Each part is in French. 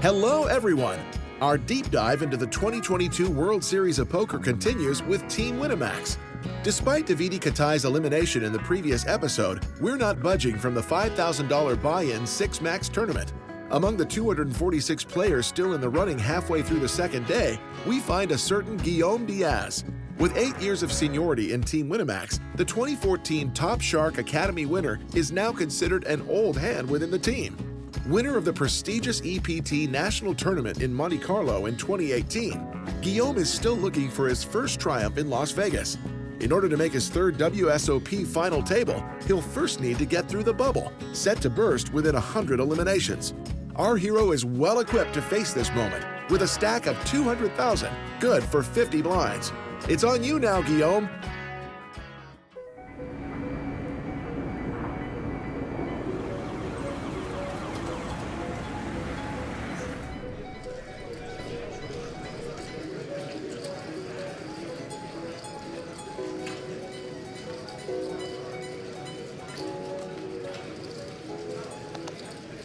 Hello, everyone! Our deep dive into the 2022 World Series of Poker continues with Team Winamax. Despite Davide Katai's elimination in the previous episode, we're not budging from the $5,000 buy-in 6-Max tournament. Among the 246 players still in the running halfway through the second day, we find a certain Guillaume Diaz. With 8 years of seniority in Team Winamax, the 2014 Top Shark Academy winner is now considered an old hand within the team. Winner of the prestigious EPT National Tournament in Monte Carlo in 2018, Guillaume is still looking for his first triumph in Las Vegas. In order to make his third WSOP final table, he'll first need to get through the bubble, set to burst within 100 eliminations. Our hero is well equipped to face this moment, with a stack of 200,000, good for 50 blinds. It's on you now, Guillaume.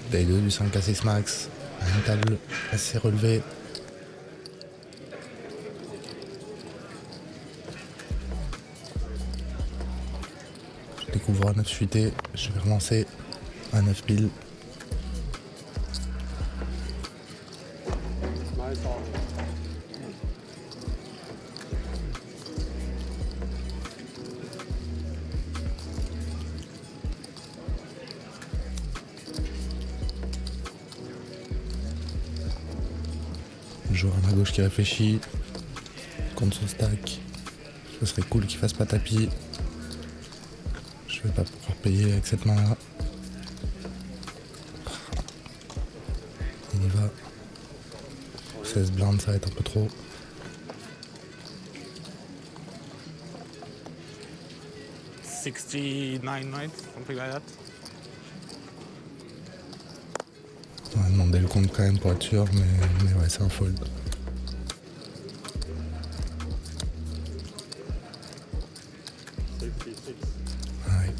Day 2 du 5 à 6 max, une table assez relevée. Je découvre un 9 suité, je vais relancer un 9 pile. Joueur à ma gauche qui réfléchit contre son stack. Ce serait cool qu'il fasse pas tapis. Je vais pas pouvoir payer avec cette main là. Il y va. 16 blindes, ça va être un peu trop. $69 nights, something like that. On va demander le compte quand même pour être sûr, mais ouais, c'est un fold. Ouais.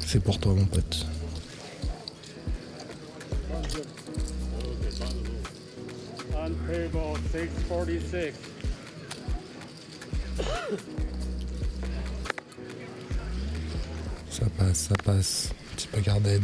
C'est pour toi, mon pote. Unpayable 646. Ça passe. Petit bagarre d'aide.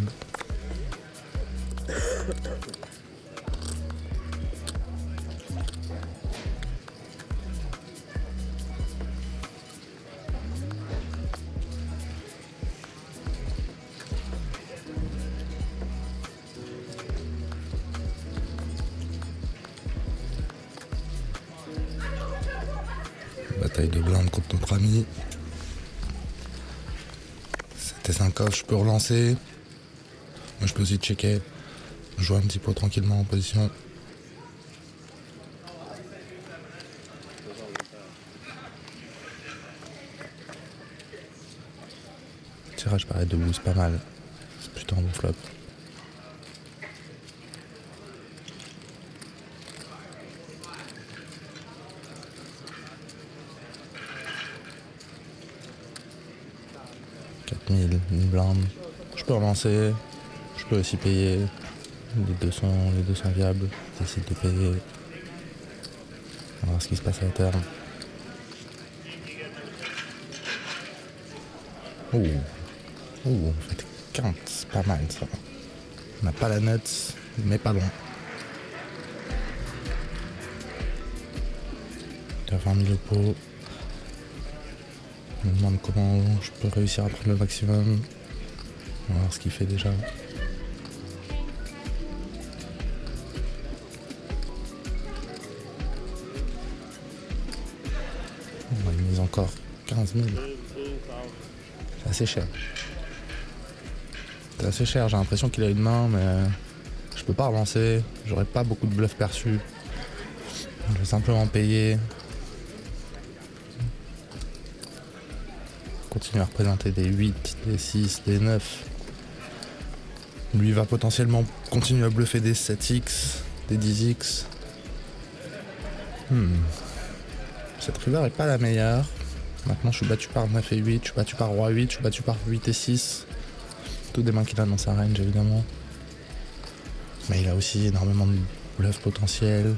Bataille de blindes contre notre ami. C'était 5 off, je peux relancer. Moi je peux aussi checker. Jouer un petit peu tranquillement en position. Le tirage paraît debout, c'est pas mal. C'est plutôt un bon flop. $4000, une blinde. Je peux relancer. Je peux aussi payer. Les deux sont viables. J'essaie de payer. On va voir ce qui se passe à la terme. On fait 15, c'est pas mal ça. On n'a pas la nuts, mais pas loin. Il y a 20 000 au pot. Je me demande comment je peux réussir à prendre le maximum. On va voir ce qu'il fait déjà. Il mise encore 15 000. C'est assez cher. C'est assez cher, j'ai l'impression qu'il a une main, mais je peux pas relancer. J'aurais pas beaucoup de bluff perçus. Je vais simplement payer. Continuer à représenter des 8, des 6, des 9. Lui va potentiellement continuer à bluffer des 7x, des 10x. Cette river est pas la meilleure. Maintenant je suis battu par 9 et 8, je suis battu par roi 8, je suis battu par 8 et 6. Toutes des mains qu'il a dans sa range évidemment. Mais il a aussi énormément de bluff potentiel.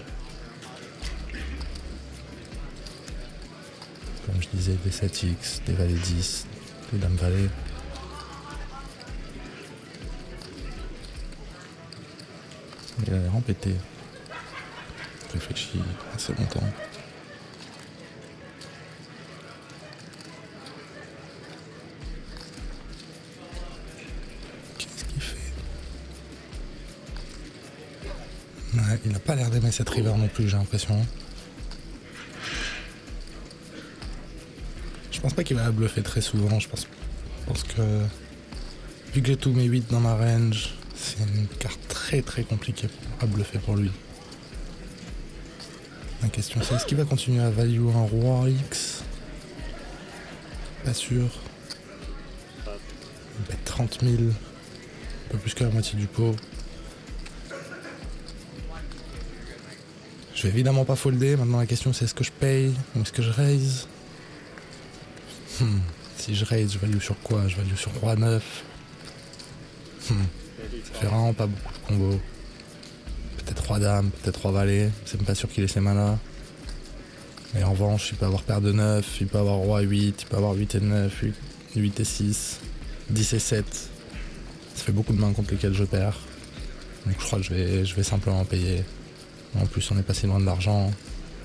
Comme je disais, des 7x, des valets 10, des dames valets. Il a l'air empêté. Réfléchi assez longtemps. Qu'est-ce qu'il fait? Ouais, il n'a pas l'air d'aimer cette river non plus, j'ai l'impression. Je pense pas qu'il va la bluffer très souvent. Je pense que vu que j'ai tous mes 8 dans ma range, c'est une carte très très compliquée à bluffer pour lui. La question c'est est-ce qu'il va continuer à value un roi X? Pas sûr. Il bet 30 000, un peu plus que la moitié du pot. Je vais évidemment pas folder. Maintenant la question c'est est-ce que je paye ou est-ce que je raise? Si je raise, je value sur quoi? Je value sur roi 9. Ça fait vraiment pas beaucoup de combos. Peut-être roi dame, peut-être roi valet. C'est même pas sûr qu'il ait ses manas. Et en revanche, il peut avoir paire de 9, il peut avoir roi 8, il peut avoir 8 et 9, 8 et 6, 10 et 7. Ça fait beaucoup de mains contre lesquelles je perds. Donc je crois que je vais simplement payer. En plus, on est pas si loin de l'argent.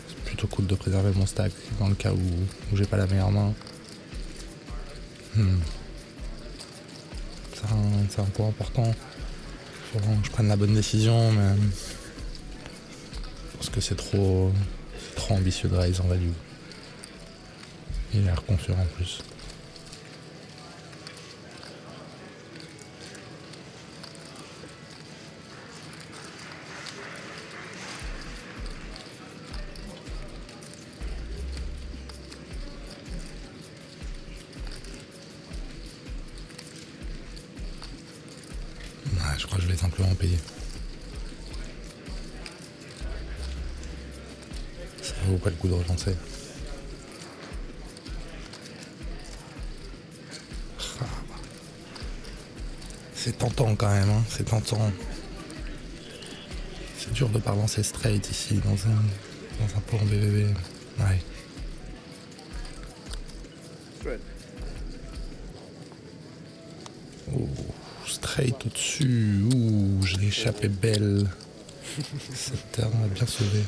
C'est plutôt cool de préserver mon stack dans le cas où j'ai pas la meilleure main. C'est un point important. Faut vraiment que je prenne la bonne décision, mais parce que c'est trop ambitieux de raise en value. Il a l'air confiant en plus. Ouais, je crois que je vais simplement payer. Ça vaut pas le coup de relancer. C'est tentant quand même, hein. C'est tentant. C'est dur de pas lancer straight ici dans un pot en BVB. Ouais. Oh, straight au-dessus. Ouh, je l'ai échappé belle. Cette terre m'a bien sauvé.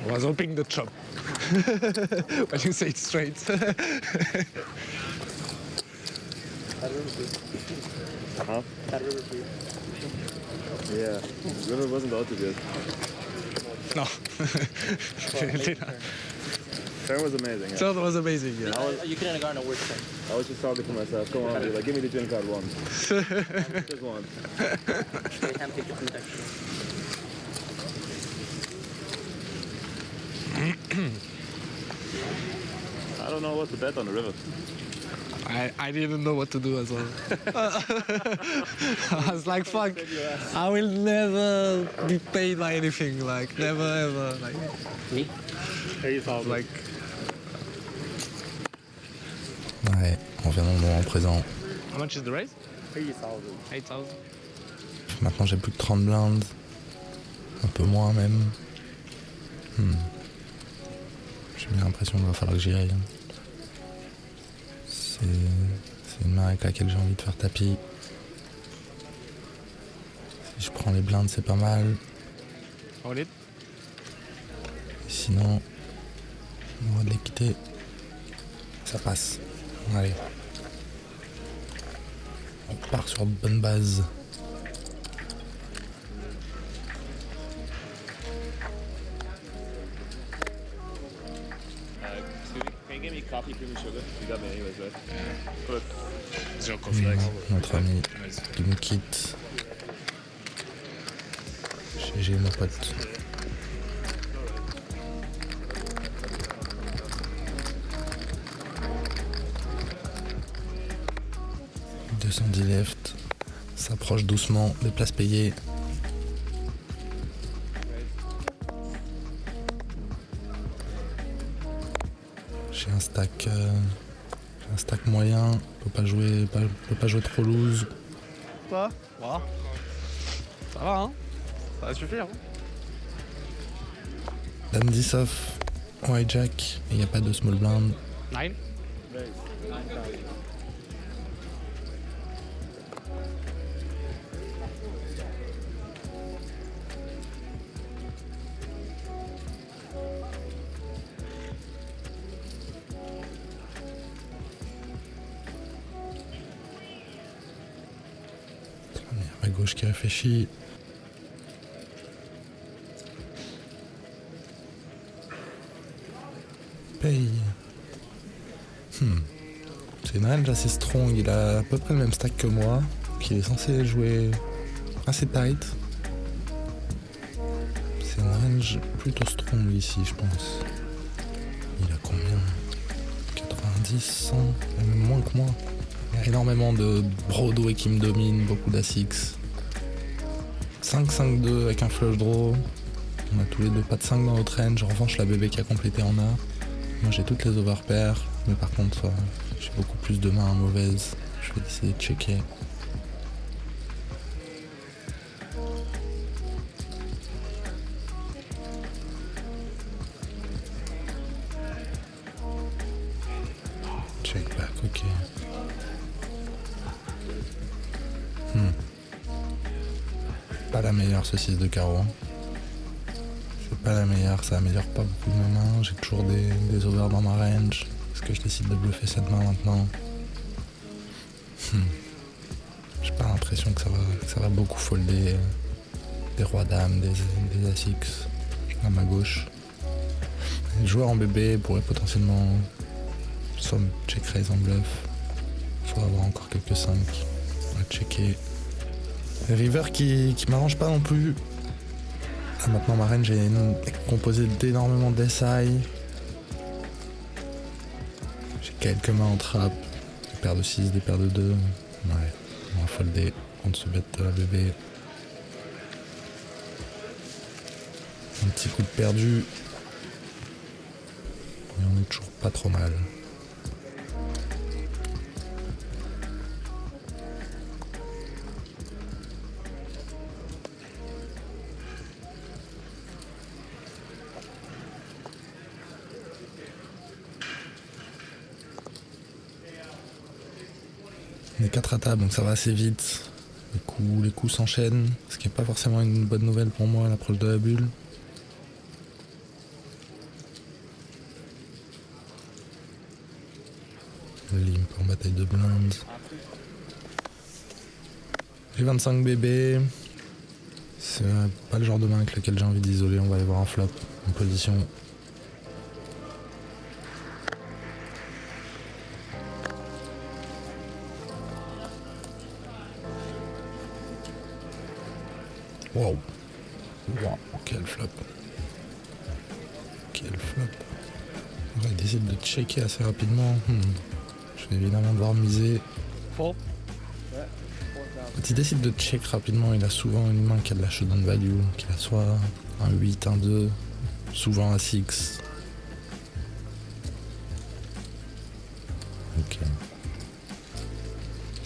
I was hoping the chop. When you say it straight. Huh? Yeah, river wasn't out too good. No. Turn was amazing. Yeah. That was amazing, yeah. You couldn't have gotten a worse thing. I was just talking to myself. Come on, dude. Like, give me the drink card once. Just one. They handpicked it from the deck. I don't know what to bet on the river. I didn't know what to do as well. I was like, fuck, I will never be paid by anything, like, never ever, like, Me? like, Ouais, on vient dans le moment présent. how much is the raise? 3,000. 8,000. Maintenant j'ai plus que 30 blindes. Un peu moins même. J'ai bien l'impression qu'il va falloir que j'y aille. C'est une main avec laquelle j'ai envie de faire tapis. Si je prends les blindes, c'est pas mal. Hold it. Sinon, on va de les quitter. Ça passe. Allez. On part sur de bonnes bases. Can you give me coffee, cream and sugar? You got me anyways, right? Zero coffee. Notre ami qui nous quitte. GG mon pote. « 210 left, s'approche doucement des places payées. J'ai un stack moyen, peut pas jouer trop loose. Quoi? Voilà. Ça va, hein? Ça va suffire. Hein? Dandy Soft, hijack, il n'y a pas de small blind. 9? Raise. 9,000. À gauche qui réfléchit. Paye. C'est une range assez strong, il a à peu près le même stack que moi, qui est censé jouer assez tight. C'est une range plutôt strong ici, je pense. Il a combien? 90, 100, même moins que moi. Il y a énormément de Broadway qui me domine, beaucoup d'A6. 5-5-2 avec un flush draw. On a tous les deux pas de 5 dans notre range. En revanche, la bébé qui a complété en a. Moi j'ai toutes les overpairs, mais par contre j'ai beaucoup plus de mains mauvaises. Je vais essayer de checker. Check back, ok. Pas la meilleure ce 6 de carreau. C'est pas la meilleure, ça améliore pas beaucoup de mes mains. J'ai toujours des overs dans ma range. Est-ce que je décide de bluffer cette main maintenant? J'ai pas l'impression que ça va beaucoup folder des rois dames, des A6 à ma gauche. Le joueur en bébé pourrait potentiellement soit me check raise en bluff, soit avoir encore quelques 5 à checker. River qui m'arrange pas non plus. Là, maintenant ma range est composée d'énormément d'SI. J'ai quelques mains en trap, des paires de 6, des paires de 2. Ouais, on va folder contre ce bête de la bébé. Un petit coup de perdu. Et on est toujours pas trop mal. On est 4 à table, donc ça va assez vite. Les coups s'enchaînent, ce qui n'est pas forcément une bonne nouvelle pour moi à l'approche de la bulle. Le limp en bataille de blindes. J'ai 25 bébés. C'est pas le genre de main avec lequel j'ai envie d'isoler. On va aller voir un flop en position. Wow. Wow, quel flop. Quel flop. On va décider de checker assez rapidement. Je vais évidemment devoir miser. Fold. Quand il décide de check rapidement, il a souvent une main qui a de la showdown value, qui a soit un 8, un 2, souvent un 6. Ok.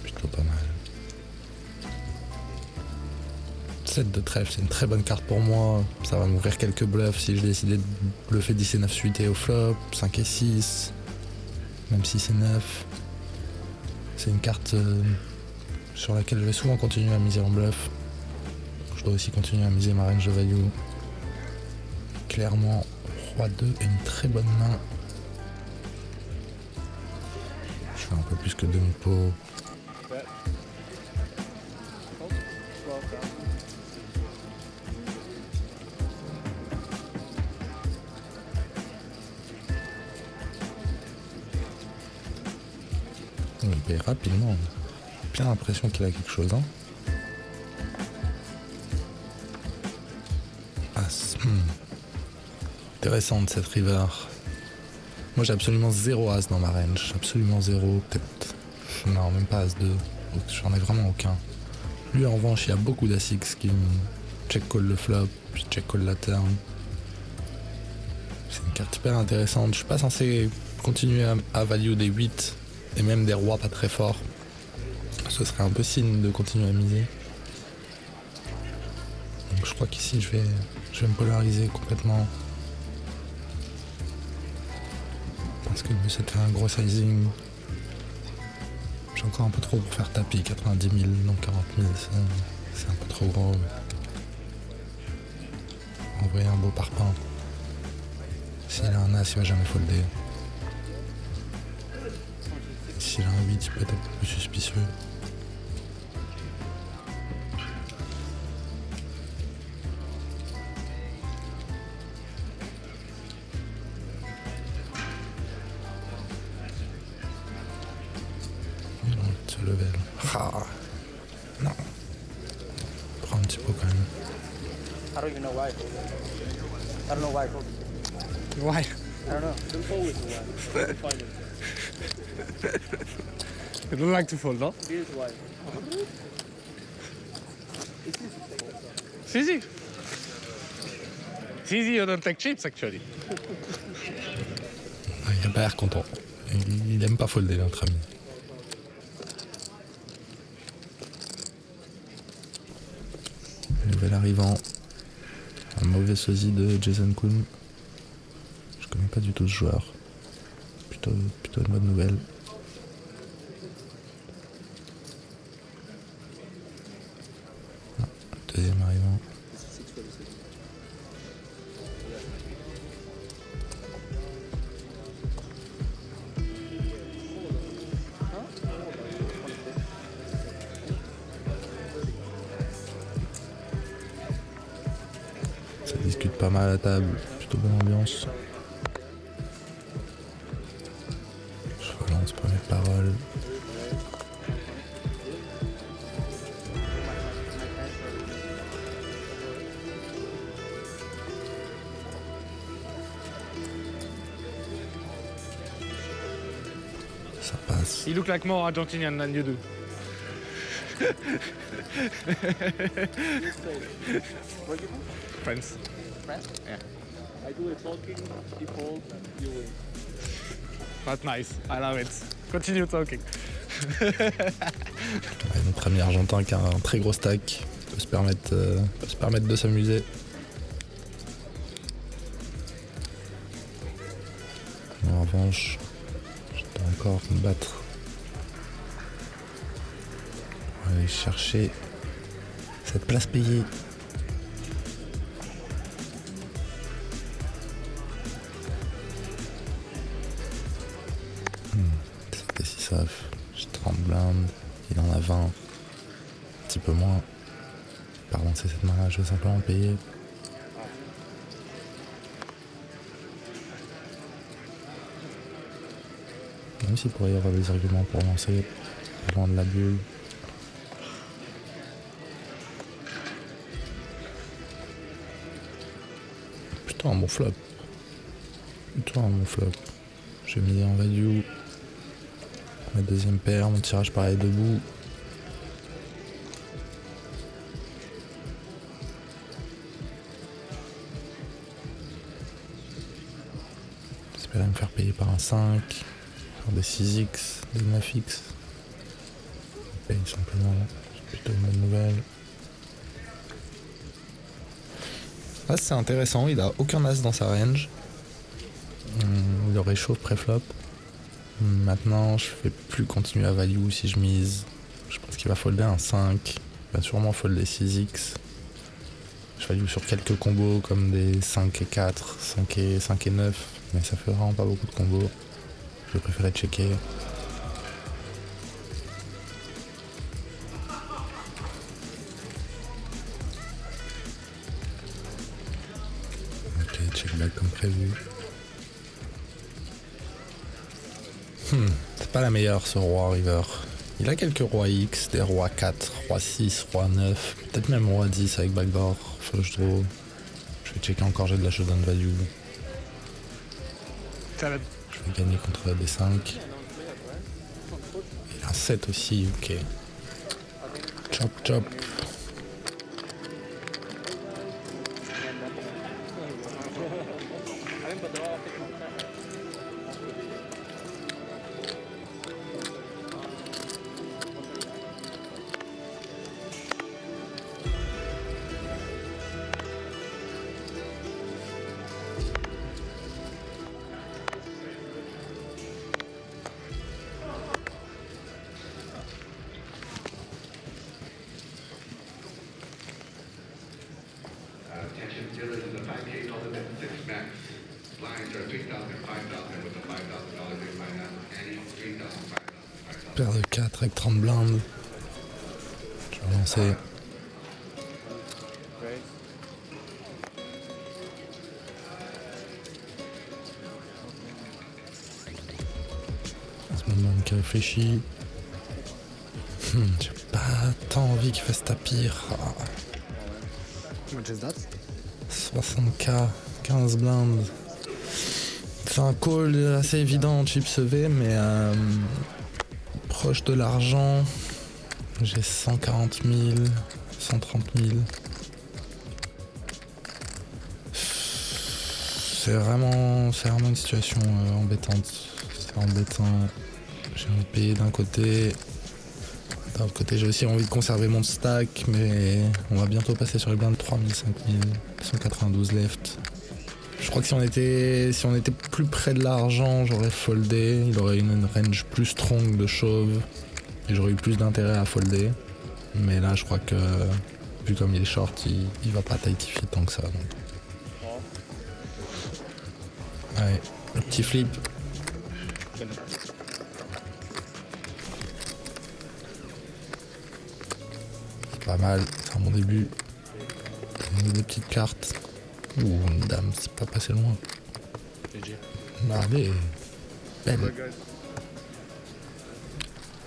Plutôt pas mal. 7 de trèfle, c'est une très bonne carte pour moi. Ça va m'ouvrir quelques bluffs si je décidais de bluffer 10 et 9 suités au flop, 5 et 6, même 6 et 9. C'est une carte sur laquelle je vais souvent continuer à miser en bluff. Je dois aussi continuer à miser ma range de value. Clairement, Roi 2 est une très bonne main. Je fais un peu plus que demi-pot. Il paye rapidement. J'ai bien l'impression qu'il a quelque chose. Hein. As. Intéressante cette river. Moi j'ai absolument 0 as dans ma range. Absolument 0. Peut-être. Non, même pas as 2. J'en ai vraiment aucun. Lui en revanche, il y a beaucoup d'A6 qui me check call le flop, puis check call la turn. C'est une carte hyper intéressante. Je suis pas censé continuer à value des 8 et même des rois pas très forts. ce serait un peu signe de continuer à miser. Donc je crois qu'ici je vais me polariser complètement. Parce que le but c'est de faire un gros sizing. J'ai encore un peu trop pour faire tapis, 90 000, non 40 000, c'est un peu trop gros. Envoyer un beau parpaing. S'il a un as, il va jamais folder. S'il a un 8, il peut être un peu plus suspicieux. Ce level. Ah non. Prends un petit peu quand même. I don't even know why I folded. I don't know why I folded. Why? I don't know. Don't fold it why. Find it. You don't like to fold, no? Here's why. It's easy. It's easy, you don't take chips actually. Il a pas l'air content. Il aime pas folder, notre ami. Nouvel arrivant. Un mauvais sosie de Jason Kuhn. Je connais pas du tout ce joueur. Plutôt une bonne nouvelle. Ah, deuxième arrivant. Ça discute pas mal à table, plutôt bonne ambiance. Je relance première parole. Ça passe. You look like more Argentinian than you do. France. France? I do it talking, he folds, you win. That's nice. I love it. Continue talking. Ouais, notre ami argentin qui a un très gros stack peut se permettre de s'amuser. En revanche, je dois encore me battre. On va aller chercher cette place payée. C'était si safe. J'ai 30 blindes, il en a 20. Un petit peu moins. Par lancer cette main-là, je vais simplement payer. Même s'il pourrait y avoir des arguments pour lancer, loin de la bulle. Plutôt un bon flop. J'ai mis en value. Ma deuxième paire, mon tirage pareil debout. J'espérais me faire payer par un 5, par des 6x, des 9x. Je paye simplement, c'est plutôt une bonne nouvelle. Là c'est intéressant, il a aucun as dans sa range. Il aurait chaud pré-flop. Maintenant, je vais plus continuer à value si je mise. Je pense qu'il va folder un 5. Il va sûrement folder 6x. Je value sur quelques combos comme des 5 et 4, 5 et 9. Mais ça fait vraiment pas beaucoup de combos. Je vais préférer checker. Ok, check back comme prévu. C'est pas la meilleure ce roi river. Il a quelques rois X, des rois 4, roi 6, roi 9, peut-être même roi 10 avec backdoor, flush draw. Je vais checker encore, j'ai de la showdown value. Je vais gagner contre des 5. Il a un 7 aussi, ok. Chop chop. Paire de 4 avec 30 blindes. Je vais lancer. C'est mon homme qui réfléchit. J'ai pas tant envie qu'il fasse tapir. How much is that? 60k, 15 blindes. C'est un call assez évident, chips V, mais proche de l'argent. J'ai 140 000, 130 000. C'est vraiment une situation embêtante. C'est embêtant. J'ai envie de payer d'un côté. D'un autre côté, j'ai aussi envie de conserver mon stack, mais on va bientôt passer sur les blindes 3000, 5000, 192 left. Je crois que si on était plus près de l'argent, j'aurais foldé. Il aurait une range plus strong de chauve et j'aurais eu plus d'intérêt à folder. Mais là, je crois que vu comme il est short, il va pas tightifier tant que ça. Donc. Ouais, le petit flip. Pas mal, c'est un bon début. On a des petites cartes. Ouh, une dame, c'est pas passé loin. Allez, belle.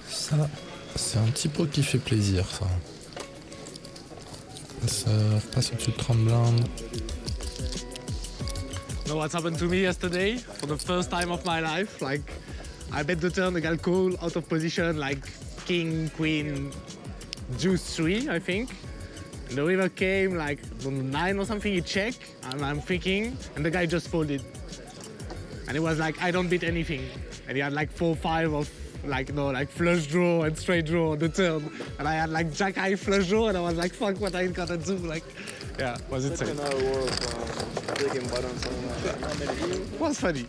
Ça, c'est un petit pot qui fait plaisir, ça. Ça repasse au-dessus de 30 blindes. You know what's happened to me yesterday? For the first time of my life, like I bet the turn, the guy call out of position, like king, queen, deuce 3, I think. And the river came like on 9 or something, he checked, and I'm thinking, and the guy just folded. And it was like, I don't beat anything. And he had like 4-5 of like, no, like flush draw and straight draw on the turn. And I had like jack high flush draw, and I was like, fuck, what I gotta do? Like, yeah, was insane. Another war of taking buttons on Was funny.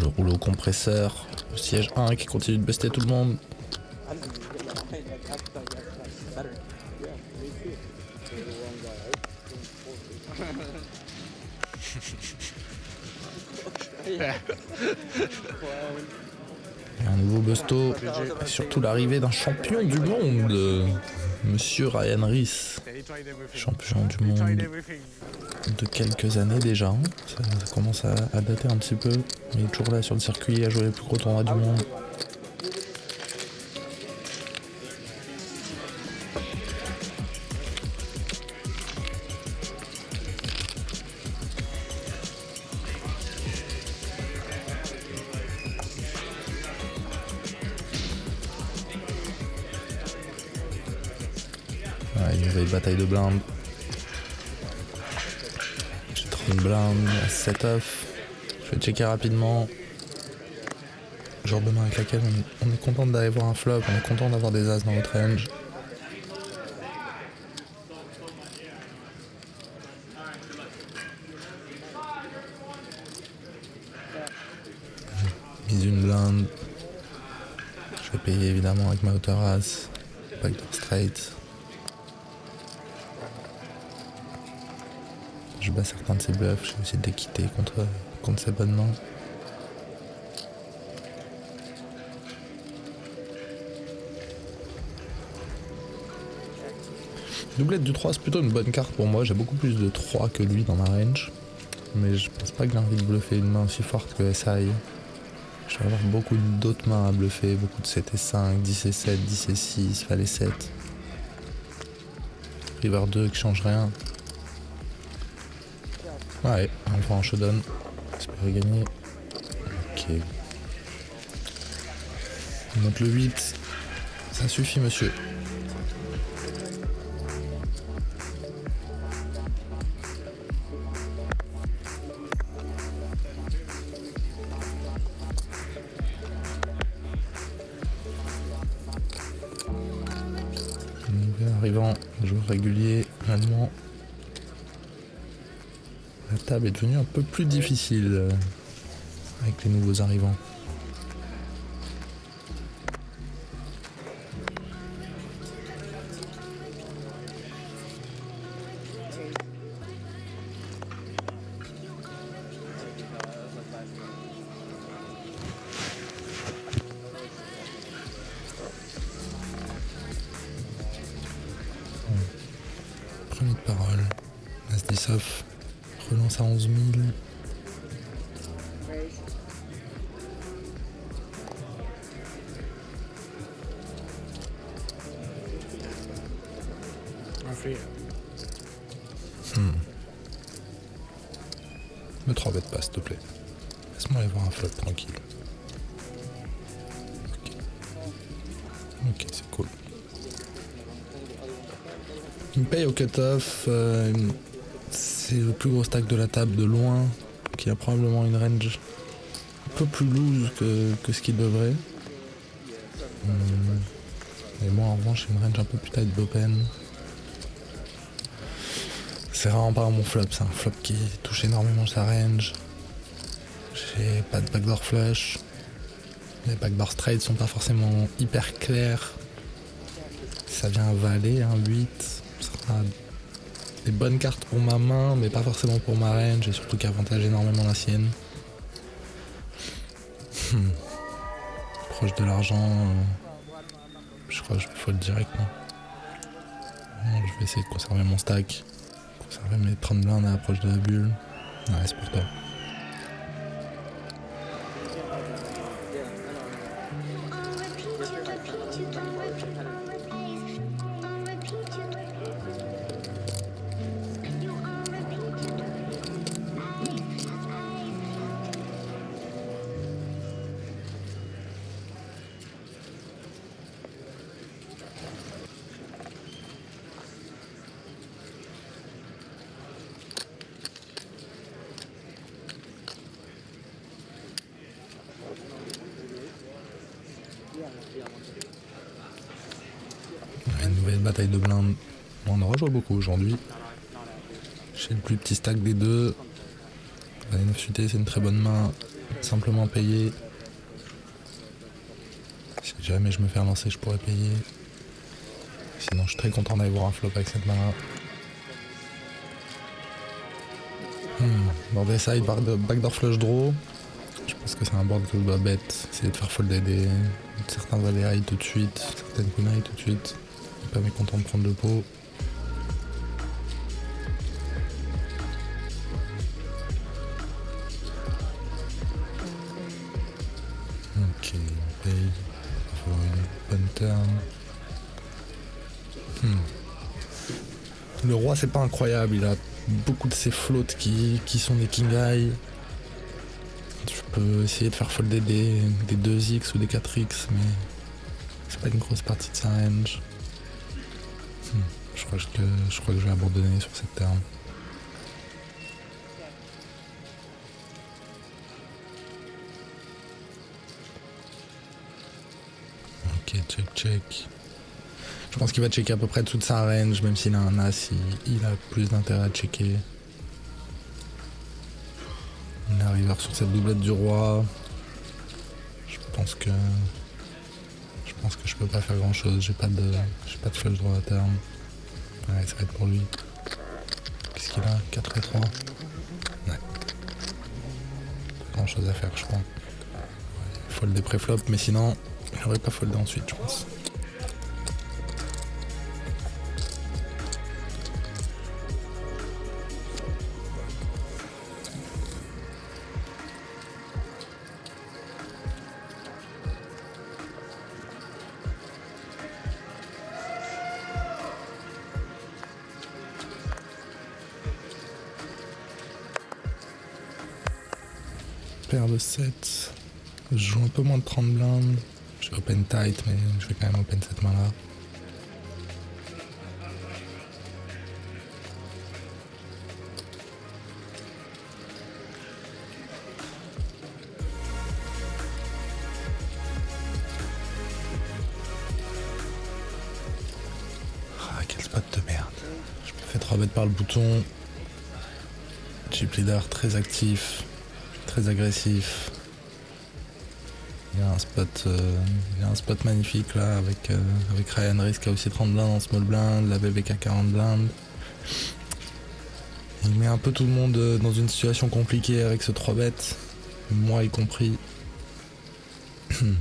Le rouleau compresseur, le siège 1 qui continue de buster tout le monde. Et un nouveau busto, et surtout l'arrivée d'un champion du monde, Monsieur Ryan Reese, champion du monde de quelques années déjà. Hein. Ça commence à dater un petit peu, mais il est toujours là sur le circuit à jouer les plus gros tournois du monde. Ouais, une nouvelle bataille de blindes. J'ai 30 blindes, 7 off. Je vais checker rapidement. Genre de main avec laquelle on est content d'aller voir un flop, on est content d'avoir des as dans notre range. Mise une blinde. Je vais payer évidemment avec ma hauteur as. Backdoor straight. Je bats certains de ses bluffs, je vais essayer de les quitter contre ses bonnes mains. Doublette du 3, c'est plutôt une bonne carte pour moi, j'ai beaucoup plus de 3 que lui dans ma range. Mais je pense pas que j'ai envie de bluffer une main aussi forte que SI. Je vais avoir beaucoup d'autres mains à bluffer, beaucoup de 7 et 5, 10 et 7, 10 et 6, valet 7. River 2 qui change rien. Ouais, on va en showdown. J'espère gagner. Ok. On monte le 8. Ça suffit, monsieur. Arrivant, joueur régulier, allemand. La table est devenue un peu plus difficile avec les nouveaux arrivants. Premier de parole, Nasdisov relance à 11 000. Me t'embête pas, s'il te plaît. Laisse-moi aller voir un flop tranquille. Ok, c'est cool. Il me paye au cut-off. C'est le plus gros stack de la table de loin. Donc il a probablement une range un peu plus loose que ce qu'il devrait. Et moi en revanche j'ai une range un peu plus tight d'open. C'est vraiment pas mon flop, c'est un flop qui touche énormément sa range. J'ai pas de backdoor flush. Les backdoor straight sont pas forcément hyper clairs. Ça vient à valer, un 8. Ce sera des bonnes cartes pour ma main, mais pas forcément pour ma range, et surtout qui avantage énormément la sienne. Proche de l'argent, je crois que je vais fold directement. Je vais essayer de conserver mon stack. Conserver mes 30 blindes à l'approche de la bulle. Ouais, c'est pour toi. Une nouvelle bataille de blindes. On en rejoue beaucoup aujourd'hui. J'ai le plus petit stack des deux. La 9 suité, c'est une très bonne main. Simplement payer. Si jamais je me fais relancer, je pourrais payer. Sinon, je suis très content d'aller voir un flop avec cette main-là. Board side, backdoor flush draw. Je pense que c'est un board que je dois bet. Essayer de faire folder certains valets high tout de suite, certaines queen high tout de suite. Pas mécontent de prendre le pot. Ok, on paye pour une bonne turn. Le roi c'est pas incroyable, il a beaucoup de ses floats qui sont des king high. Je peux essayer de faire folder des 2x ou des 4x, mais c'est pas une grosse partie de sa range. Je crois que je vais abandonner sur cette turn. Ok, check. Je pense qu'il va checker à peu près toute sa range, même s'il a un as, il a plus d'intérêt à checker. Il arrive sur cette doublette du roi. Je pense que je peux pas faire grand chose, j'ai pas de flush draw à terme. Ouais, ça va être pour lui. Qu'est-ce qu'il a? 4 et 3. Ouais. Pas grand chose à faire, je crois. Il fold des préflops, mais sinon, j'aurais pas foldé ensuite, je pense. Paire de 7. Je joue un peu moins de 30 blindes. Je vais open tight, mais je vais quand même open cette main-là. Ah, quel spot de merde. Je me fais 3 bêtes par le bouton. Chip leader très actif, très agressif. Il y a un spot magnifique là avec Ryan Reese qui a aussi 30 blindes en small blind, la BBK 40 blindes. Il met un peu tout le monde dans une situation compliquée avec ce 3 bêtes, moi y compris. Ryan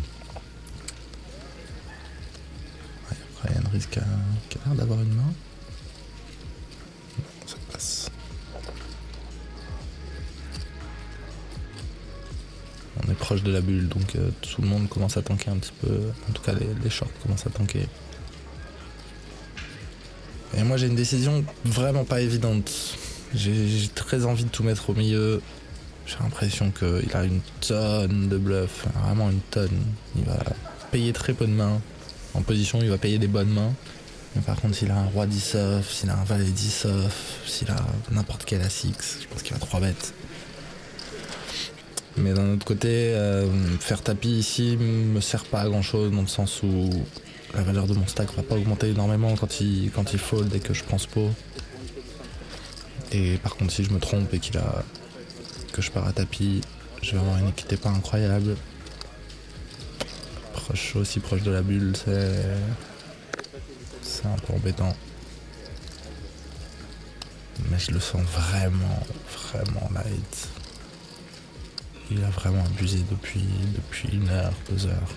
Reese qui a l'air d'avoir une main. Non, ça passe. On est proche de la bulle, donc tout le monde commence à tanker un petit peu. En tout cas, les shorts commencent à tanker. Et moi, j'ai une décision vraiment pas évidente. J'ai très envie de tout mettre au milieu. J'ai l'impression qu'il a une tonne de bluff, vraiment une tonne. Il va payer très peu de mains. En position, il va payer des bonnes mains. Mais par contre, s'il a un roi 10 off, s'il a un valet 10 off, s'il a n'importe quel As-X, je pense qu'il a 3 bêtes. Mais d'un autre côté, faire tapis ici me sert pas à grand chose dans le sens où la valeur de mon stack va pas augmenter énormément quand il fold et que je prends ce pot. Et par contre, si je me trompe et que je pars à tapis, je vais avoir une équité pas incroyable. Aussi proche de la bulle, c'est un peu embêtant. Mais je le sens vraiment light. Il a vraiment abusé depuis 1 heure, 2 heures.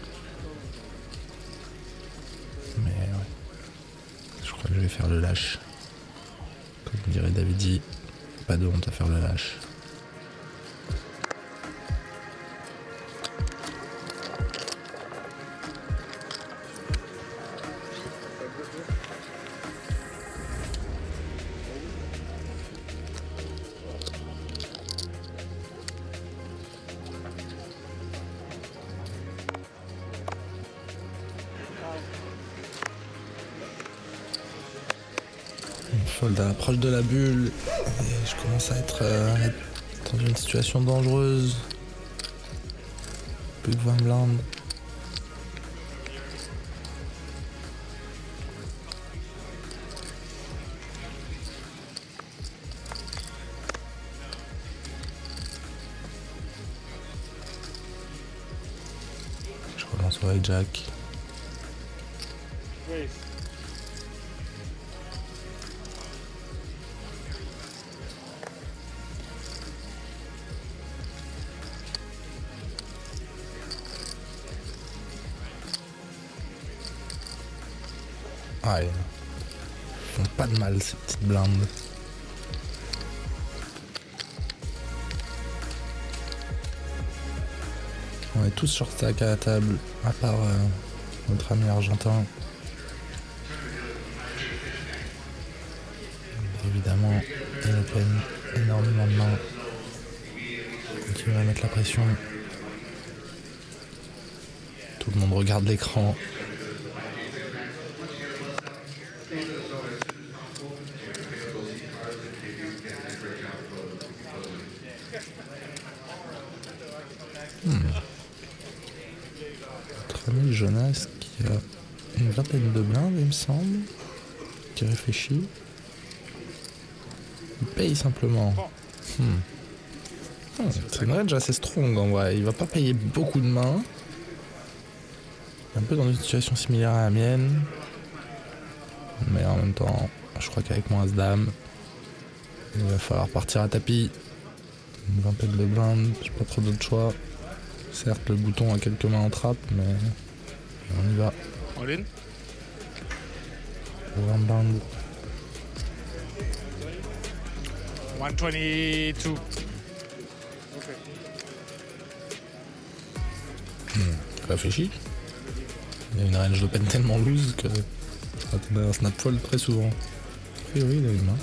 Mais ouais, je crois que je vais faire le lâche. Comme dirait Davidi, pas de honte à faire le lâche. Fold à l'approche de la bulle et je commence à être dans une situation dangereuse. Plus de 20 blindes. Je relance au hijack. Ouais, ils font pas de mal ces petites blindes. On est tous short stack à la table, à part notre ami argentin. Évidemment, il open énormément de mains. On continue à mettre la pression. Tout le monde regarde l'écran. Notre ami Jonas qui a une vingtaine de blindes, il me semble, qui réfléchit. Il paye simplement. C'est une range assez strong en vrai. Il va pas payer beaucoup de mains. Un peu dans une situation similaire à la mienne. Mais en même temps, je crois qu'avec mon As-Dame, il va falloir partir à tapis. Une vingtaine de blindes, j'ai pas trop d'autre choix. Certes, le bouton a quelques mains en trappe, mais on y va. All in. 20 blindes. 122. Réfléchis. Il y a une range d'open tellement loose que je m'attendais à un snap fold très souvent. A priori, il a une main.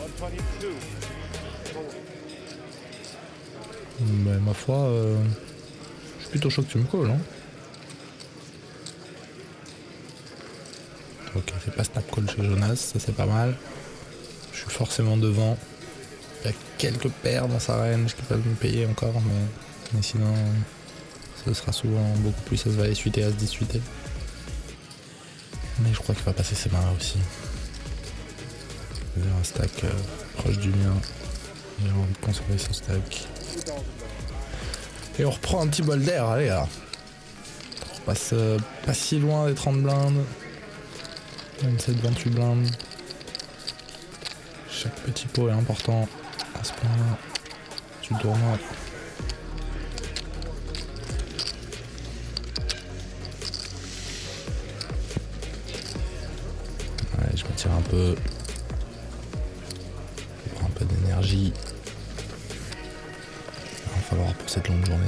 Mais ma foi, je suis plutôt chaud que tu me calls, hein. Ok, c'est pas snap call chez Jonas, ça c'est pas mal. Je suis forcément devant. Il y a quelques paires dans sa range qui peuvent me payer encore, mais sinon, ce sera souvent beaucoup plus As valet suité, As 10 suité. Mais je crois qu'il va passer ses mains là aussi. J'ai un stack proche du mien. J'ai envie de conserver son stack. Et on reprend un petit bol d'air, allez là. On passe pas si loin des 30 blindes. 27-28 blindes. Chaque petit pot est important à ce point-là du tournoi. Ouais, je me tire un peu. Je prends un peu d'énergie. Il va falloir pour cette longue journée.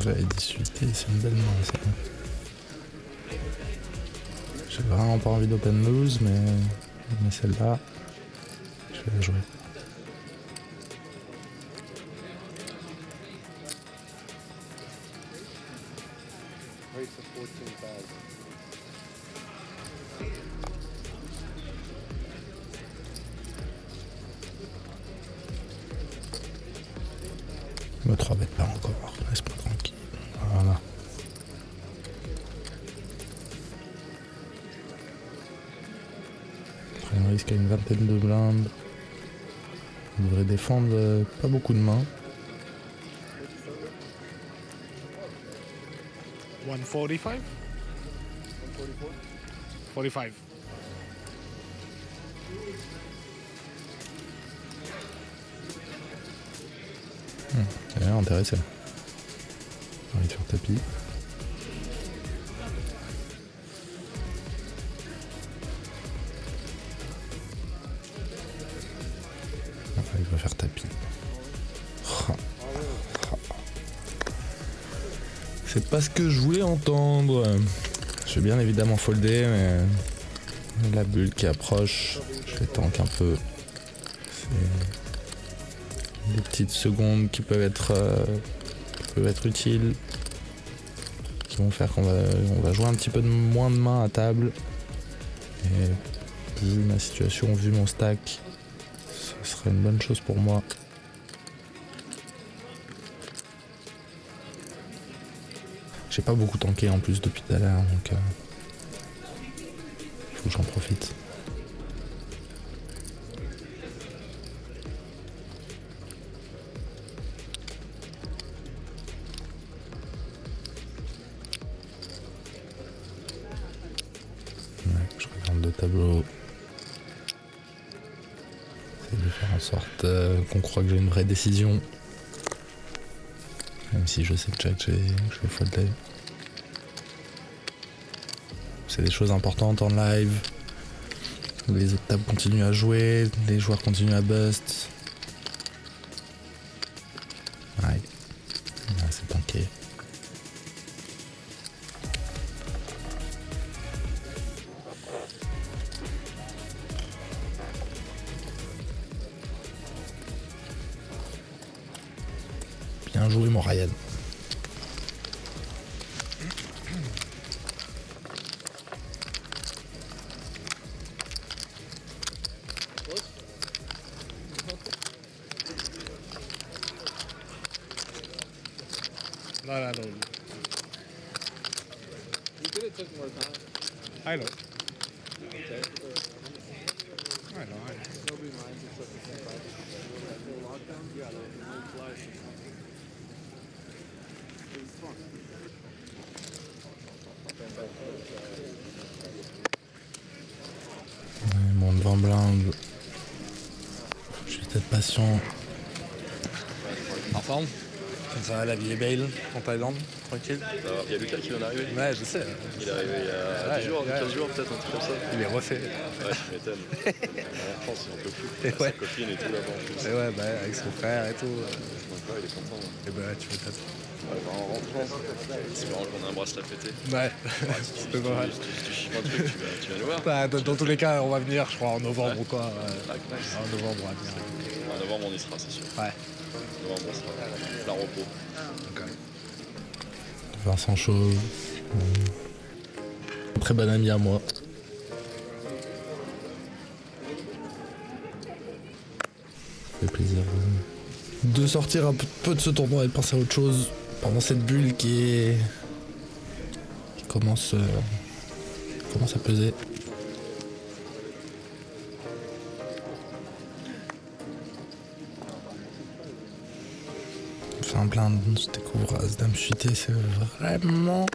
J'avais 18, c'est une belle main ça. J'ai vraiment pas envie d'open lose, mais celle-là, je vais la jouer. Me 3 bêtes pas encore, laisse-moi tranquille. Voilà. Après un risque à une vingtaine de blindes. On devrait défendre pas beaucoup de mains. 145? 45. Ça a l'air intéressant. J'ai envie de faire tapis. Enfin, il va faire tapis. C'est pas ce que je voulais entendre. Je vais bien évidemment folder, mais la bulle qui approche, je vais tank un peu. C'est des petites secondes qui peuvent être utiles, qui vont faire qu'on va jouer un petit peu moins de mains à table. Et vu ma situation, vu mon stack, ce serait une bonne chose pour moi. J'ai pas beaucoup tanké en plus depuis tout à l'heure, donc faut que j'en profite. Je regarde le tableau. J'essaie de faire en sorte qu'on croit que j'ai une vraie décision. Même si je sais déjà que je vais folder. C'est des choses importantes en live. Les autres tables continuent à jouer, les joueurs continuent à bust. Ouais, c'est tanké. Bien joué mon Ryan. No. You could have took more time. I know. Nobody minds except the same fight. Lockdown? Yeah, no flies. It's fun. Ouais, moins de 20 blindes. Je suis peut-être patient. En forme? Ça va, la vie est belle en Thaïlande, tranquille. Il y a Lucas qui vient d'arriver. Ouais, je sais. Il est arrivé il y a 10 jours, 15 jours peut-être, un truc comme ça. Il est refait. Ouais, tu m'étonnes. En France, il en peut plus. Ouais. Sa copine et tout là-bas en plus. Et ouais, bah, avec son frère et tout. Il est content. Et bah, tu m'étonnes. Ouais, bah, en rentrant, espérant qu'on a un bracelet pété. Ouais, Si c'est pas mal. tu chiffres un truc, tu vas nous voir. Bah, dans tous les cas, on va venir, je crois, en novembre ou quoi. Ah, nice. En novembre, on va venir. En novembre, on y sera, c'est sûr. Ouais. En novembre, on sera la repos. Vincent Chauve. Très bon ami à moi. Ça fait plaisir de sortir un peu de ce tournoi et de penser à autre chose pendant cette bulle qui commence à peser. Enfin, plein de se découvre à Dame Chuté, c'est vraiment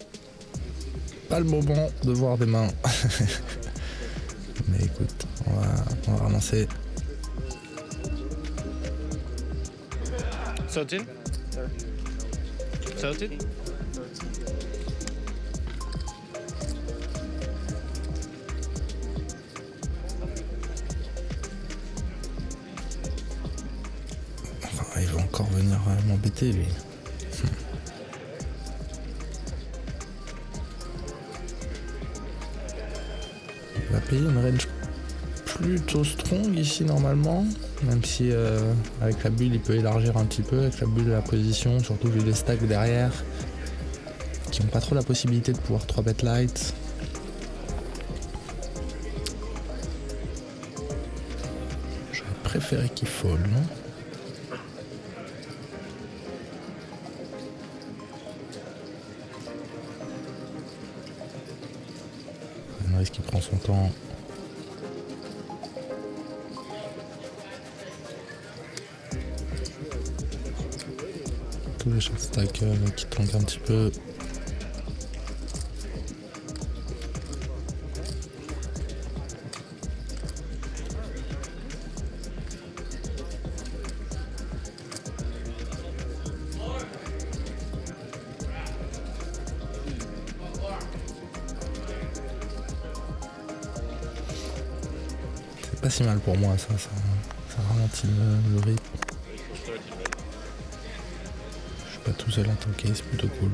pas le moment de voir des mains. Mais écoute, on va ramasser. 13? 13? Enfin, il va encore venir m'embêter, lui. Il va payer une range plutôt strong ici normalement, même si avec la bulle il peut élargir un petit peu, avec la bulle de la position, surtout vu les stacks derrière qui n'ont pas trop la possibilité de pouvoir 3 bet light. J'aurais préféré qu'il fold, non? On risque qu'il prend son temps. Tous les short stacks qui tombent un petit peu. C'est pas si mal pour moi, ça ralentit le rythme. Pas tout seul à tanker, c'est plutôt cool.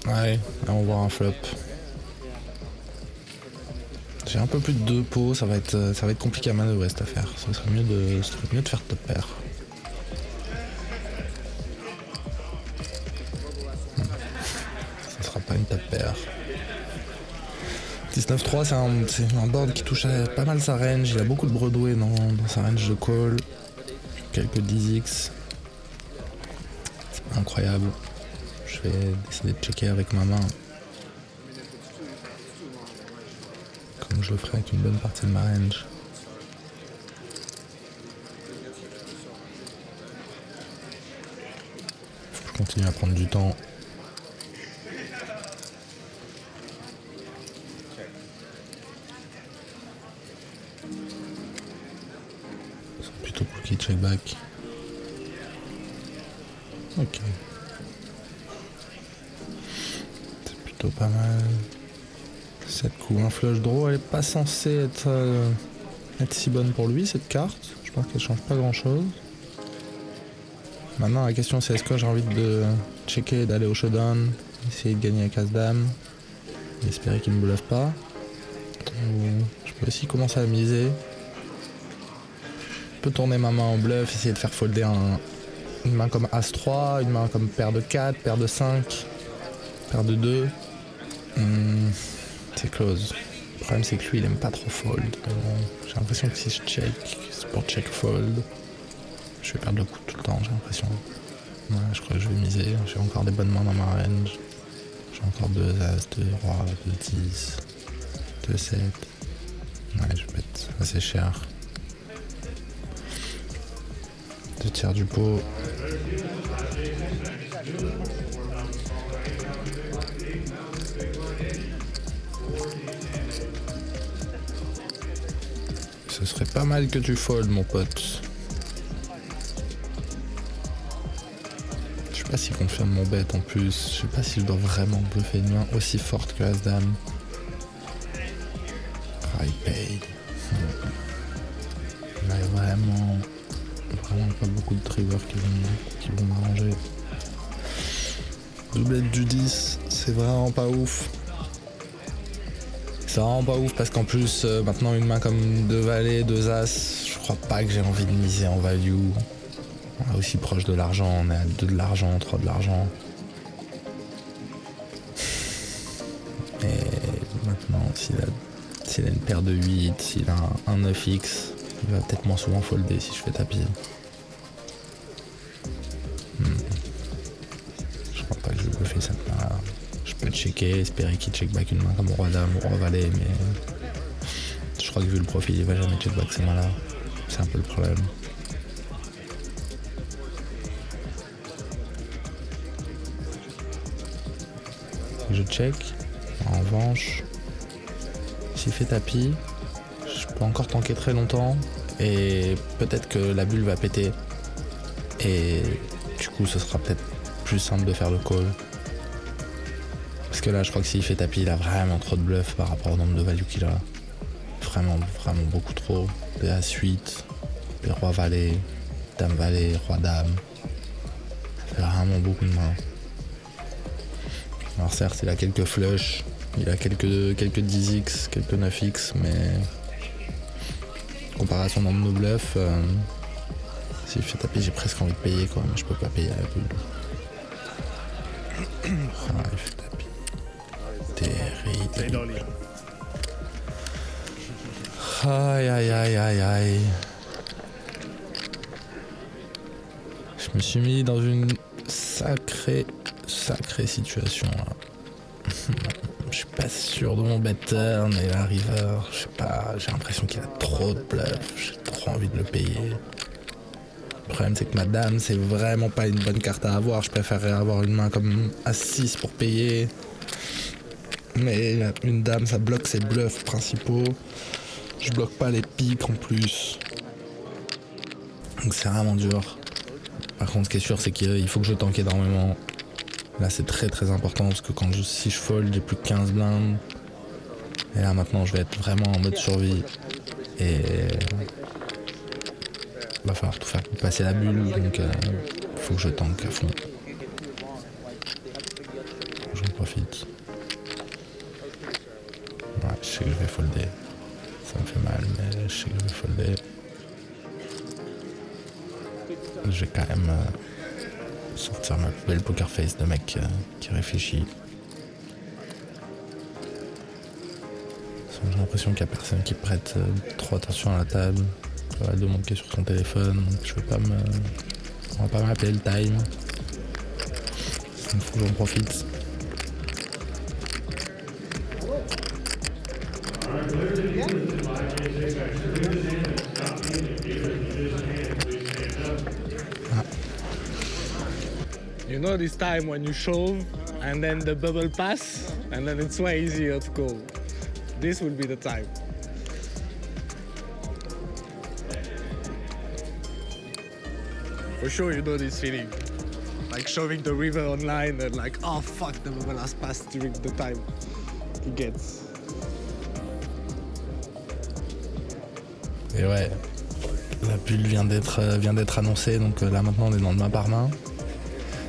Ouais, là on voit un flop. J'ai un peu plus de 2 pots, ça va être compliqué à manœuvrer cette affaire. Ce serait mieux de faire top pair. Ça sera pas une top pair. 19-3, c'est un board qui touche pas mal sa range. Il a beaucoup de Broadway dans sa range de call. Quelques 10x. C'est pas incroyable. Je vais décider de checker avec ma main. Comme je le ferai avec une bonne partie de ma range. Faut que je continue à prendre du temps. Plutôt cookie check back. Ok. C'est plutôt pas mal. 7 coups. Un flush draw, elle est pas censée être si bonne pour lui cette carte. Je pense qu'elle change pas grand chose. Maintenant la question c'est est-ce que j'ai envie de checker, d'aller au showdown, essayer de gagner avec As-Dame, espérer qu'il ne me bluffe pas. Ou je peux aussi commencer à miser. Je peux tourner ma main en bluff, essayer de faire folder une main comme As-3, une main comme paire de 4, paire de 5, paire de 2. C'est close. Le problème c'est que lui il aime pas trop fold. J'ai l'impression que si je check, c'est pour check fold. Je vais perdre le coup tout le temps, j'ai l'impression. Ouais, je crois que je vais miser. J'ai encore des bonnes mains dans ma range. J'ai encore 2 As, 2 Rois, 2 10, 2 7. Ouais, je vais mettre assez cher. 2 tiers du pot. Ce serait pas mal que tu fold, mon pote. sais pas s'il confirme mon bet en plus. Je sais pas si je dois vraiment bluffer une main aussi forte que As-Dame. Ah, il paye. Il a vraiment pas beaucoup de triggers qui vont m'arranger. Doublette du 10, c'est vraiment pas ouf. C'est vraiment pas ouf parce qu'en plus, maintenant une main comme 2 valets, 2 as, je crois pas que j'ai envie de miser en value. On est aussi proche de l'argent, on est à 2 de l'argent, 3 de l'argent. Et maintenant, s'il a une paire de 8, s'il a un 9x, il va peut-être moins souvent folder si je fais tapis. Je crois pas que je vais bluffer cette main. Je peux checker, espérer qu'il check back une main comme roi dame ou roi valet, mais je crois que vu le profil, il va jamais check back ces mains-là. C'est un peu le problème. Je check. En revanche, s'il fait tapis, je peux encore tanker très longtemps et peut-être que la bulle va péter. Et du coup, ce sera peut-être plus simple de faire le call. Parce que là, je crois que s'il fait tapis, il a vraiment trop de bluff par rapport au nombre de value qu'il a. Vraiment beaucoup trop. Des As-8, des Roi Valet, Dame Valet, Roi Dame. Ça fait vraiment beaucoup de mains. Alors certes, il a quelques flushs, il a quelques 10x, quelques 9x, mais comparé à son nombre de bluffs, s'il fait taper, j'ai presque envie de payer quoi, mais je peux pas payer à la bulle. Ah, il fait taper. Terrible. Aïe. Je me suis mis dans une sacrée situation là. Je suis pas sûr de mon bet turn et la river, je sais pas, j'ai l'impression qu'il a trop de bluff, j'ai trop envie de le payer. Le problème c'est que ma dame c'est vraiment pas une bonne carte à avoir, je préférerais avoir une main comme As-6 pour payer. Mais une dame ça bloque ses bluffs principaux, je bloque pas les piques en plus. Donc c'est vraiment dur. Par contre ce qui est sûr c'est qu'il faut que je tank énormément. Là c'est très important parce que si je fold j'ai plus que 15 blindes. Et là maintenant je vais être vraiment en mode survie. Et va falloir tout faire pour passer la bulle, donc faut que je tank à fond. J'en profite. Ouais, je sais que je vais folder. Ça me fait mal mais je sais que je vais folder. Je vais quand même sortir ma plus belle poker face de mec qui réfléchit. J'ai l'impression qu'il n'y a personne qui prête trop attention à la table. Il y a deux monde qui est sur son téléphone, donc je vais pas on va pas m'appeler le time. Il faut que j'en profite. You know this time when you shove and then the bubble pass and then it's way easier to call. This will be the time. For sure you know this feeling. Like shoving the river online and like, oh fuck, the bubble has passed during the time he gets. Et ouais, la bulle vient d'être annoncée, donc là maintenant on est dans le main par main.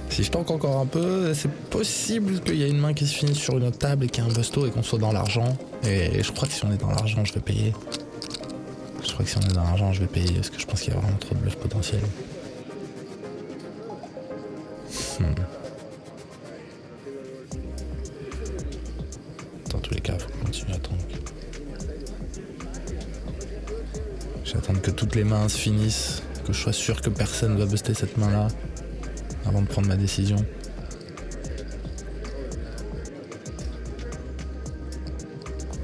Si je tank encore un peu, c'est possible qu'il y ait une main qui se finisse sur une autre table et qu'il y ait un busto et qu'on soit dans l'argent. Et je crois que si on est dans l'argent, je vais payer. Je crois que si on est dans l'argent, je vais payer parce que je pense qu'il y a vraiment trop de bluff potentiel. Dans tous les cas, il faut continuer à tank. Je vais attendre que toutes les mains se finissent, que je sois sûr que personne va buster cette main-là avant de prendre ma décision.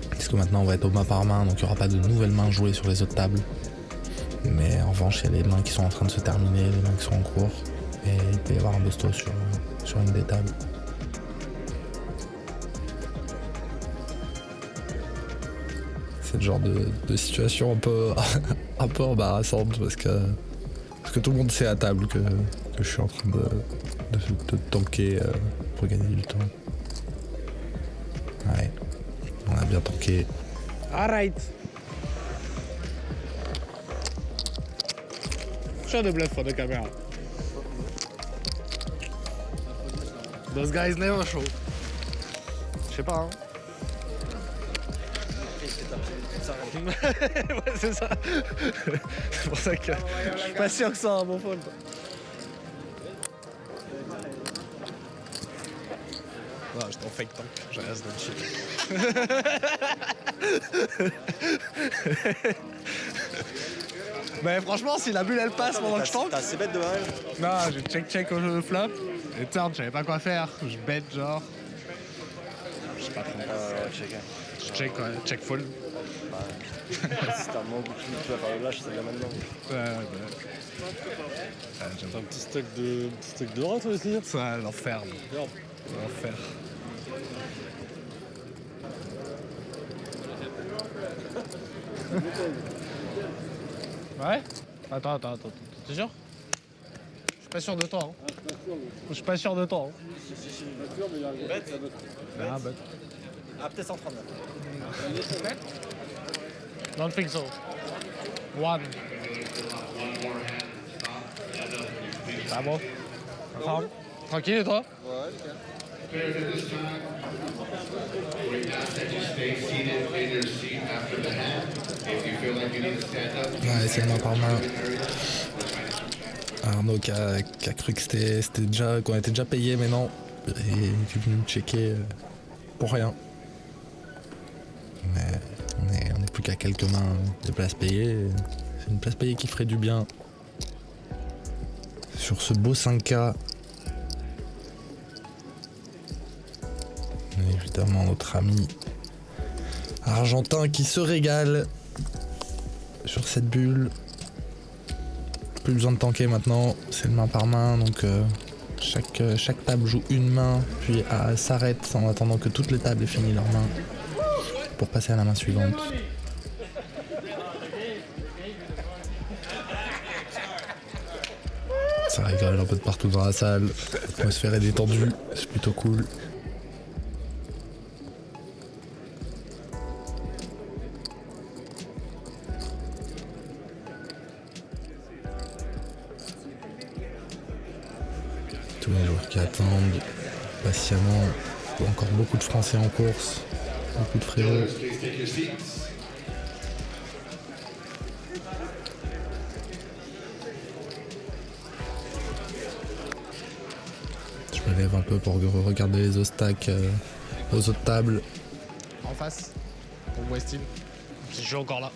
Parce que maintenant on va être au main par main, donc il n'y aura pas de nouvelles mains jouées sur les autres tables. Mais en revanche, il y a les mains qui sont en train de se terminer, les mains qui sont en cours, et il peut y avoir un busto sur une des tables. C'est le genre de situation un peu embarrassante parce que tout le monde sait à table que je suis en train de tanker pour gagner du temps. Ouais, on a bien tanké. Alright. Show the bluff for the camera. Those guys never show. Je sais pas, hein. Ouais, c'est ça. C'est pour ça que je suis pas sûr que ça a un bon fold. Non, j'étais en fake tank, j'ai rien de shit. Mais franchement, si la bulle elle passe pendant que je tank. T'as assez bête de barrel. Non, j'ai check au jeu de flop. Et turn, je savais pas quoi faire. Je bet genre. Je sais pas trop. Je check fold. Si t'as un moment où tu vas faire le lâche, c'est bien maintenant. Ouais. T'as un petit stack de rein toi aussi? Ça, l'enfer. L'enfer. Ouais? Attends. T'es sûr? Je suis pas sûr de toi. Hein. Je suis pas sûr de toi. Hein. Ah, bet. Ah, peut-être 139. Don't think so. One. Ah bon? Tranquille et toi? Ouais, c'est main par main. Arnaud qui a cru que qu'on était déjà payé, mais non. Et il est venu me checker pour rien. Mais on est plus qu'à quelques mains de places payées. C'est une place payée qui ferait du bien. Sur ce beau 5K. Et évidemment notre ami argentin qui se régale sur cette bulle. Plus besoin de tanker maintenant, c'est le main par main, donc chaque table joue une main, puis s'arrête en attendant que toutes les tables aient fini leur main pour passer à la main suivante. Ça rigole un peu de partout dans la salle, l'atmosphère est détendue, c'est plutôt cool. Tous les joueurs qui attendent patiemment, encore beaucoup de Français en course, beaucoup de frérots. Je me lève un peu pour regarder les autres stacks aux autres tables. En face, pour Westin. Je suis encore là.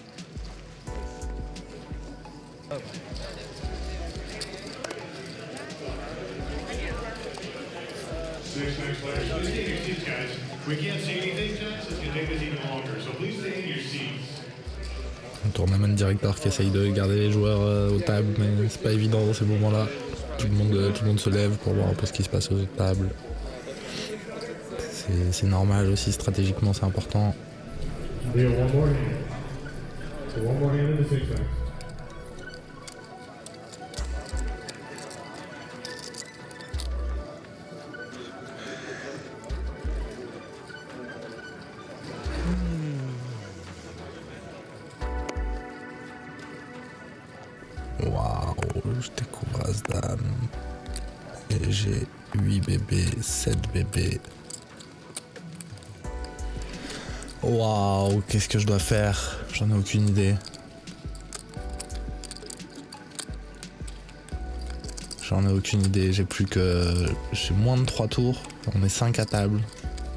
Un tournament directeur qui essaye de garder les joueurs aux tables, mais c'est pas évident dans ces moments-là. Tout le monde se lève pour voir un peu ce qui se passe aux autres tables. C'est normal aussi, stratégiquement c'est important. Waouh, je découvre As-Dame. Et j'ai 8 bébés, 7 bébés. Waouh, qu'est-ce que je dois faire? J'en ai aucune idée. J'ai moins de 3 tours. On est 5 à table.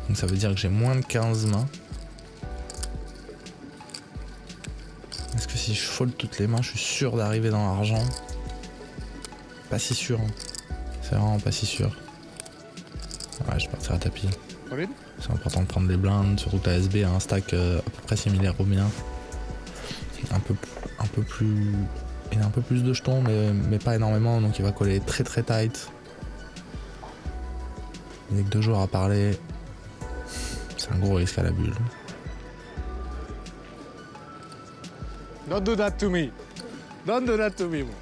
Donc ça veut dire que j'ai moins de 15 mains. Est-ce que si je fold toutes les mains, je suis sûr d'arriver dans l'argent? Pas si sûr. Hein. C'est vraiment pas si sûr. Ouais, je vais partir à tapis. C'est important de prendre les blindes, surtout que la SB a un stack à peu près similaire au mien. Il a un peu plus de jetons, mais pas énormément, donc il va coller très très tight. Il n'y a que 2 joueurs à parler. C'est un gros risque à la bulle. Don't do that to me. Don't do that to me, bro.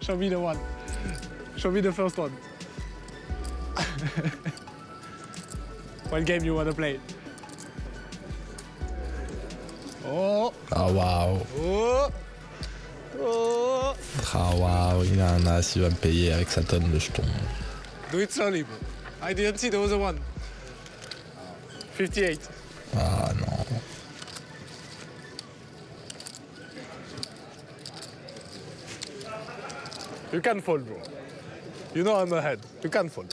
Show me the one. Show me the first one. What game you wanna play? Oh, Ah waouh. oh, oh. Ah waouh, il a un as, il va me payer avec sa tonne de jetons. Do it slowly, bro. I didn't see the other one. 58. Ah non. You can fall, bro. You know I'm ahead. You can fall.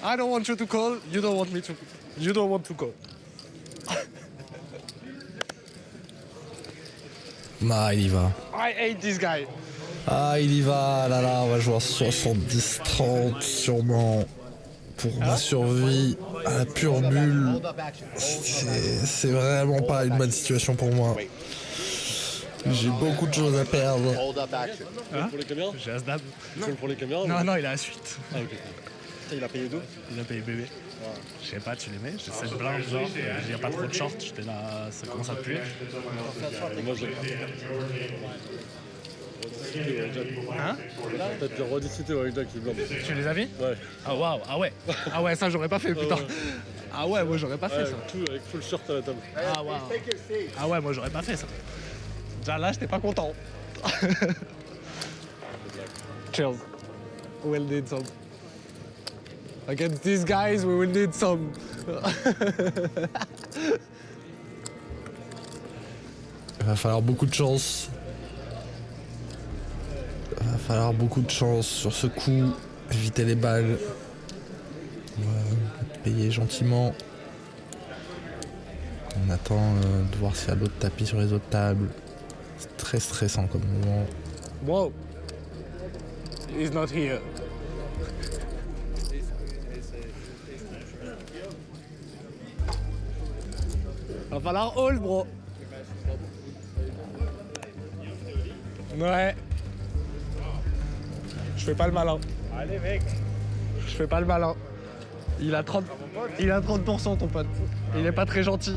I don't want you to call. You don't want me to. You don't want to call. Ah, il y va. I hate this guy. Ah, il y va, là là, on va jouer à 70-30 sûrement. Pour ma survie à la pure bulle. C'est vraiment pas une bonne situation pour moi. J'ai beaucoup de choses à perdre. Pour les caméras J'ai As-Dame. Pour les caméras Non, non, il a la suite. Ah, ok. Il a payé d'où? Il a payé bébé. Je sais pas, tu les mets. J'ai cette blanche, genre. Il n'y a pas trop de shorts. J'étais là, ça commence à puer. Moi, j'ai Hein? peut-être rediscuter avec Jack qui est blanc. Tu les as mis? Ouais. Ah waouh, ah ouais. Ah ouais, ça j'aurais pas fait, putain. Ah ouais, moi j'aurais pas fait ça. Tout avec full shirt à la table. Ah waouh. Ah ouais, moi j'aurais pas fait ça. Déjà là, j'étais pas content. Chill. We'll need some. Against these guys, we will need some. Il va falloir beaucoup de chance. Il va falloir beaucoup de chance sur ce coup. Éviter les balles. On va payer gentiment. On attend de voir s'il y a d'autres tapis sur les autres tables. C'est très stressant comme moment. Whoa. He's not here. Va falloir hold, bro. Ouais. Je fais pas le malin. Allez, mec. Je fais pas le malin. Il a 30% ton pote. Il est pas très gentil.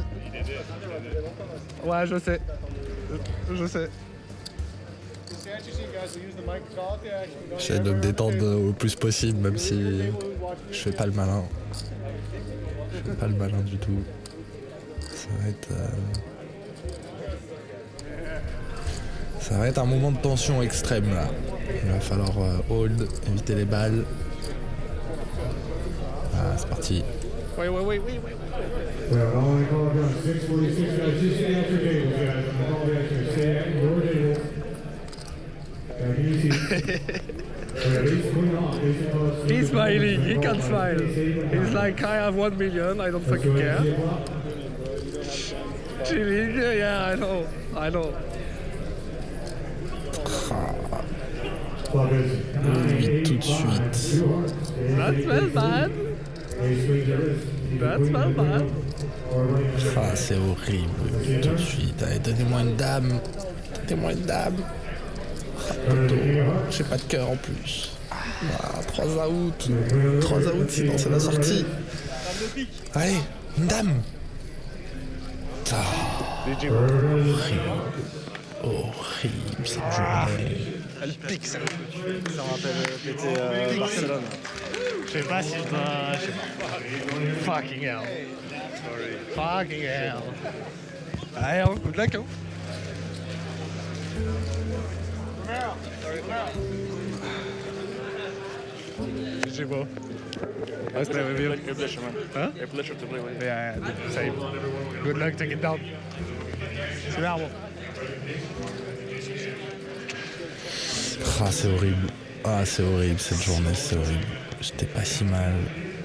Ouais, je sais. Je sais. J'essaie de me détendre au plus possible, même si je fais pas le malin. Je fais pas le malin du tout. Ça va être un moment de tension extrême là. Il va falloir hold, éviter les balles. Ah, c'est parti. Oui. Well, only call down 646 guys, just stay at your tables, guys. Call back to stay at your table. And easy. He's smiling, he can smile. He's like, I have 1 million, I don't fucking care. Chilling, yeah, I know. Lui tout de suite. That smells bad. That smells bad. Ah, c'est horrible. Tout de suite. Allez, donnez-moi une dame. Donnez-moi une dame. Ah, poteau. J'ai pas de cœur en plus. Ah, 3 out. 3 out, sinon c'est la sortie. Allez, une dame. Ah, horrible cette journée. Elle pique, ça. Ça me rappelle péter Barcelone. Je sais pas si toi... Je sais pas. Fucking hell. Fucking hell. Allez, hein, good luck, hein. GG, bro. Nice play with you. A pleasure, man. Huh? A pleasure to play with you. Yeah, same. Good luck, take it down. C'est là, bon. Ah, c'est horrible. Ah, c'est horrible cette journée, c'est horrible. J'étais pas si mal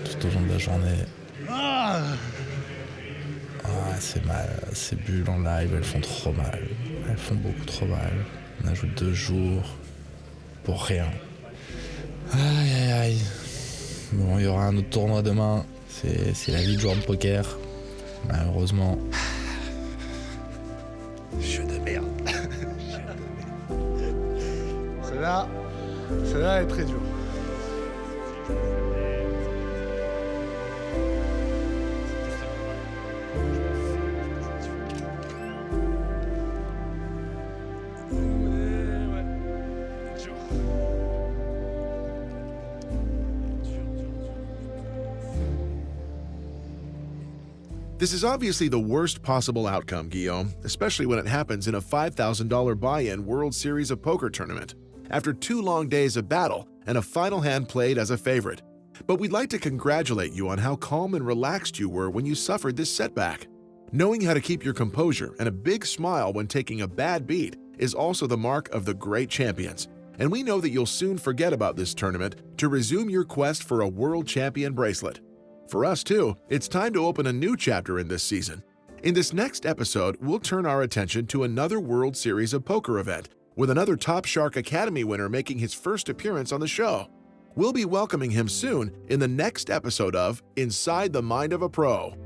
tout au long de la journée. Ah, c'est mal. Ces bulles en live, elles font trop mal. Elles font beaucoup trop mal. On a joué 2 jours pour rien. Aïe, aïe, aïe. Bon, il y aura un autre tournoi demain. C'est la vie de joueur de poker. Malheureusement. Jeu de merde. Celle-là est très dure. This is obviously the worst possible outcome, Guillaume, especially when it happens in a $5,000 buy-in World Series of Poker tournament, after 2 long days of battle and a final hand played as a favorite. But we'd like to congratulate you on how calm and relaxed you were when you suffered this setback. Knowing how to keep your composure and a big smile when taking a bad beat is also the mark of the great champions, and we know that you'll soon forget about this tournament to resume your quest for a World Champion bracelet. For us too, it's time to open a new chapter in this season. In this next episode, we'll turn our attention to another World Series of Poker event, with another Top Shark Academy winner making his first appearance on the show. We'll be welcoming him soon in the next episode of Inside the Mind of a Pro.